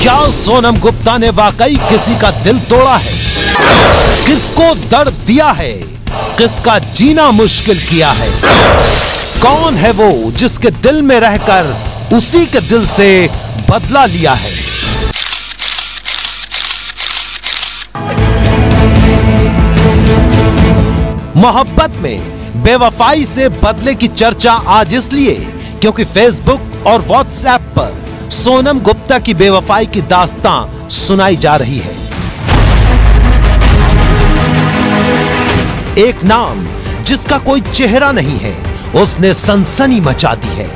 क्या सोनम गुप्ता ने वाकई किसी का दिल तोड़ा है? किसको दर्द दिया है? किसका जीना मुश्किल किया है? कौन है वो जिसके दिल में रहकर उसी के दिल से बदला लिया है? मोहब्बत में बेवफाई से बदले की चर्चा आज इसलिए क्योंकि फेसबुक और व्हाट्सएप पर सोनम गुप्ता की बेवफाई की दास्तां सुनाई जा रही है। एक नाम जिसका कोई चेहरा नहीं है, उसने सनसनी मचा दी है।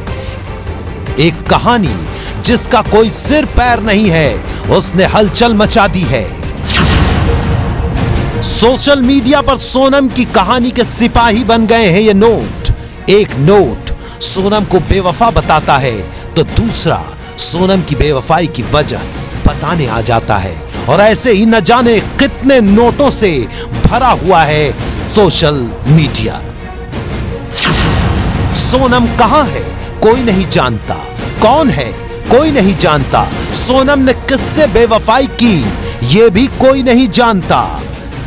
एक कहानी जिसका कोई सिर पैर नहीं है, उसने हलचल मचा दी है। सोशल मीडिया पर सोनम की कहानी के सिपाही बन गए हैं ये नोट। एक नोट सोनम को बेवफा बताता है तो दूसरा सोनम की बेवफाई की वजह बताने आ जाता है। और ऐसे ही न जाने कितने नोटों से भरा हुआ है सोशल मीडिया। सोनम कहां है कोई नहीं जानता, कौन है कोई नहीं जानता, सोनम ने किससे बेवफाई की ये भी कोई नहीं जानता।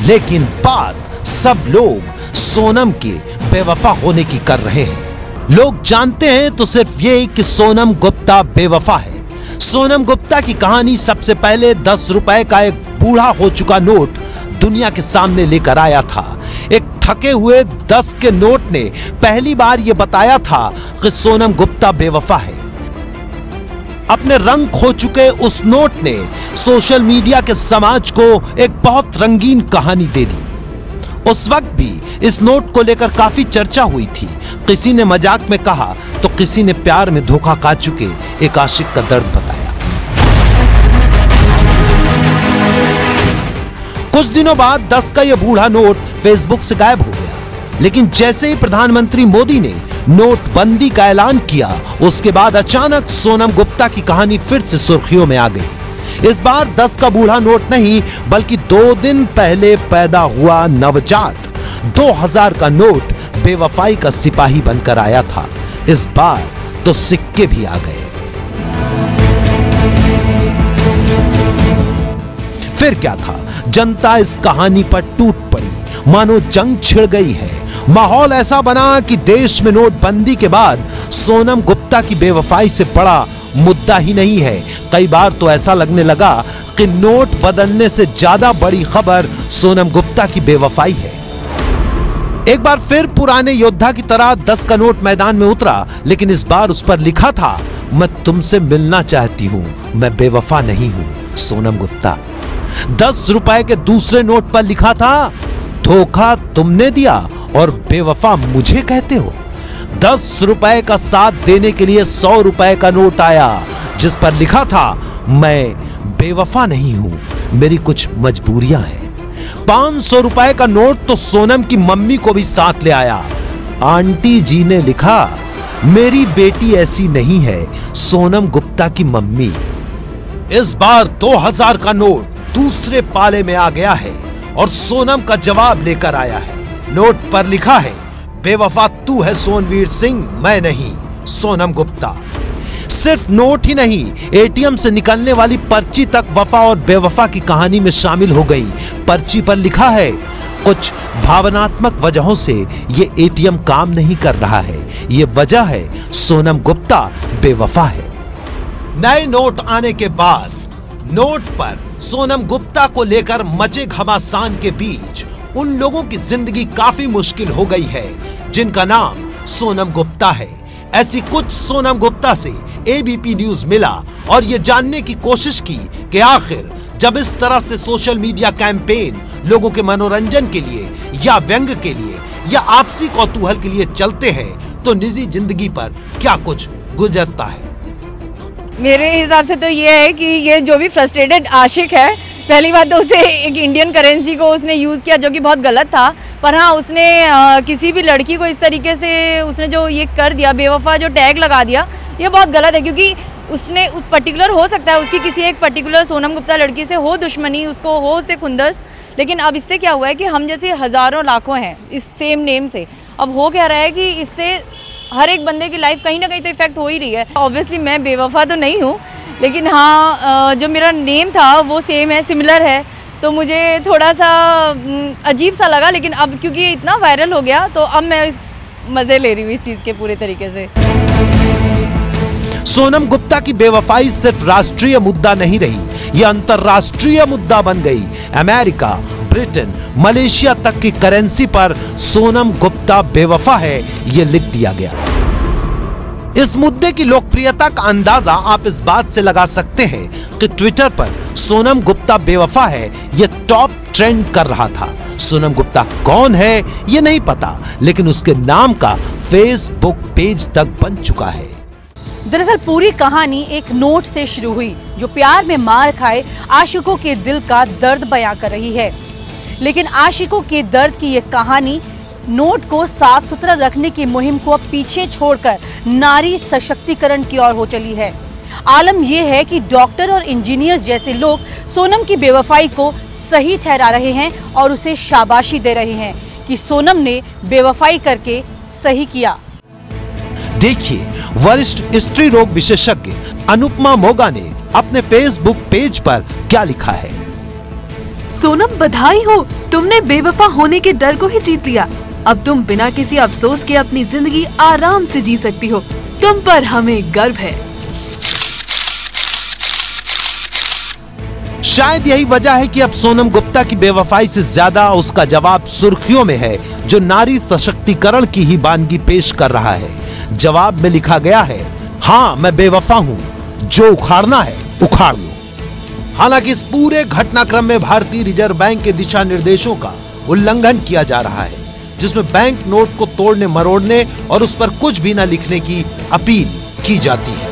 लेकिन बात सब लोग सोनम के बेवफा होने की कर रहे हैं। लोग जानते हैं तो सिर्फ ये कि सोनम गुप्ता बेवफा है। सोनम गुप्ता की कहानी सबसे पहले 10 रुपए का एक बूढ़ा हो चुका नोट दुनिया के सामने लेकर आया था। एक थके हुए 10 के नोट ने पहली बार यह बताया था कि सोनम गुप्ता बेवफा है। अपने रंग खो चुके उस नोट ने सोशल मीडिया के समाज को एक बहुत रंगीन कहानी दे दी। उस वक्त भी इस नोट को लेकर काफी चर्चा हुई थी। किसी ने मजाक में कहा तो किसी ने प्यार में धोखा खा चुके एक आशिक का दर्द बताया। कुछ दिनों बाद 10 का यह बूढ़ा नोट फेसबुक से गायब हो गया। लेकिन जैसे ही प्रधानमंत्री मोदी ने नोटबंदी का ऐलान किया, उसके बाद अचानक सोनम गुप्ता की कहानी फिर से सुर्खियों में आ गई। इस बार 10 का बूढ़ा नोट नहीं बल्कि 2 दिन पहले पैदा हुआ नवजात 2000 का नोट बेवफाई का सिपाही बनकर आया था। इस बार तो सिक्के भी आ गए। फिर क्या था, जनता इस कहानी पर टूट पड़ी, मानो जंग छिड़ गई है। माहौल ऐसा बना कि देश में नोटबंदी के बाद सोनम गुप्ता की बेवफाई से बड़ा मुद्दा ही नहीं है। कई बार तो ऐसा लगने लगा कि नोट बदलने से ज्यादा बड़ी खबर सोनम गुप्ता की बेवफाई है। एक बार फिर पुराने योद्धा की तरह 10 का नोट मैदान में उतरा, लेकिन इस बार उस पर लिखा था, मैं तुमसे मिलना चाहती हूं, मैं बेवफा नहीं हूं सोनम गुप्ता। 10 रुपए के दूसरे नोट पर लिखा था, धोखा तुमने दिया और बेवफा मुझे कहते हो। 10 रुपए का साथ देने के लिए 100 रुपए का नोट आया जिस पर लिखा था, मैं बेवफा नहीं हूं, मेरी कुछ मजबूरियां हैं। 500 रुपए का नोट तो सोनम की मम्मी को भी साथ ले आया। आंटी जी ने लिखा, मेरी बेटी ऐसी नहीं है सोनम गुप्ता की मम्मी। इस बार 2000 का नोट दूसरे पाले में आ गया है और सोनम का जवाब लेकर आया है। नोट पर लिखा है, बेवफा तू है सोनवीर सिंह, मैं नहीं सोनम गुप्ता। सिर्फ नोट ही नहीं, एटीएम से निकलने वाली पर्ची तक वफा और बेवफा की कहानी में शामिल हो गई। पर्ची पर लिखा है, कुछ भावनात्मक वजहों से ये एटीएम काम नहीं कर रहा है, ये वजह है सोनम गुप्ता बेवफा है। नए नोट आने के बाद नोट पर सोनम गुप्ता को लेकर मचे घमासान के बीच उन लोगों की जिंदगी काफी मुश्किल हो गई है जिनका नाम सोनम गुप्ता है। ऐसी कुछ सोनम गुप्ता से एबीपी न्यूज मिला और ये जानने की कोशिश की कि आखिर जब इस तरह से सोशल मीडिया कैंपेन लोगों के मनोरंजन के लिए या व्यंग के लिए या आपसी कौतूहल के लिए चलते हैं तो निजी जिंदगी पर क्या कुछ गुजरता है। मेरे हिसाब से तो ये है कि ये जो भी फ्रस्ट्रेटेड आशिक है, पहली बात तो उसे एक इंडियन करेंसी को उसने यूज़ किया जो कि बहुत गलत था। पर हाँ, उसने किसी भी लड़की को इस तरीके से उसने जो ये कर दिया, बेवफा जो टैग लगा दिया, ये बहुत गलत है। क्योंकि उसने पर्टिकुलर हो सकता है उसकी किसी एक पर्टिकुलर सोनम गुप्ता लड़की से हो दुश्मनी, उसको हो उससे खुंदस, लेकिन अब इससे क्या हुआ है कि हम जैसे हज़ारों लाखों हैं इस सेम नेम से। अब हो क्या रहा है कि इससे हर एक बंदे की लाइफ कहीं ना कहीं तो इफेक्ट हो ही रही है। ऑब्वियसली मैं बेवफा तो नहीं हूँ, लेकिन हाँ जो मेरा नेम था वो सेम है, सिमिलर है, तो मुझे थोड़ा सा अजीब सा लगा। लेकिन अब क्योंकि इतना वायरल हो गया तो अब मैं मज़े ले रही हूँ इस चीज़ के पूरे तरीके से। सोनम गुप्ता की बेवफाई सिर्फ राष्ट्रीय मुद्दा नहीं रही, यह अंतरराष्ट्रीय मुद्दा बन गई। अमेरिका, ब्रिटेन, मलेशिया तक की करेंसी पर सोनम गुप्ता बेवफा है, यह लिख दिया गया। इस मुद्दे की लोकप्रियता का अंदाजा आप इस बात से लगा सकते हैं कि ट्विटर पर सोनम गुप्ता बेवफा है यह टॉप ट्रेंड कर रहा था। सोनम गुप्ता कौन है यह नहीं पता, लेकिन उसके नाम का फेसबुक पेज तक बन चुका है। दरअसल पूरी कहानी एक नोट से शुरू हुई जो प्यार में मार खाए आशिकों के दिल का दर्द बयां कर रही है। लेकिन आशिकों के दर्द की यह कहानी नोट को साफ सुथरा रखने की मुहिम को अब पीछे छोड़कर नारी सशक्तिकरण की ओर हो चली है। आलम यह है कि डॉक्टर और इंजीनियर जैसे लोग सोनम की बेवफाई को सही ठहरा रहे हैं और उसे शाबाशी दे रहे हैं कि सोनम ने बेवफाई करके सही किया। देखिए, वरिष्ठ स्त्री रोग विशेषज्ञ अनुपमा मोगा ने अपने फेसबुक पेज पर क्या लिखा है। सोनम बधाई हो, तुमने बेवफा होने के डर को ही जीत लिया। अब तुम बिना किसी अफसोस के अपनी जिंदगी आराम से जी सकती हो। तुम पर हमें गर्व है। शायद यही वजह है कि अब सोनम गुप्ता की बेवफाई से ज्यादा उसका जवाब सुर्खियों में है, जो नारी सशक्तिकरण की ही वानगी पेश कर रहा है। जवाब में लिखा गया है, हाँ मैं बेवफा हूं, जो उखाड़ना है उखाड़ लो। हालांकि इस पूरे घटनाक्रम में भारतीय रिजर्व बैंक के दिशा निर्देशों का उल्लंघन किया जा रहा है, जिसमें बैंक नोट को तोड़ने मरोड़ने और उस पर कुछ भी न लिखने की अपील की जाती है।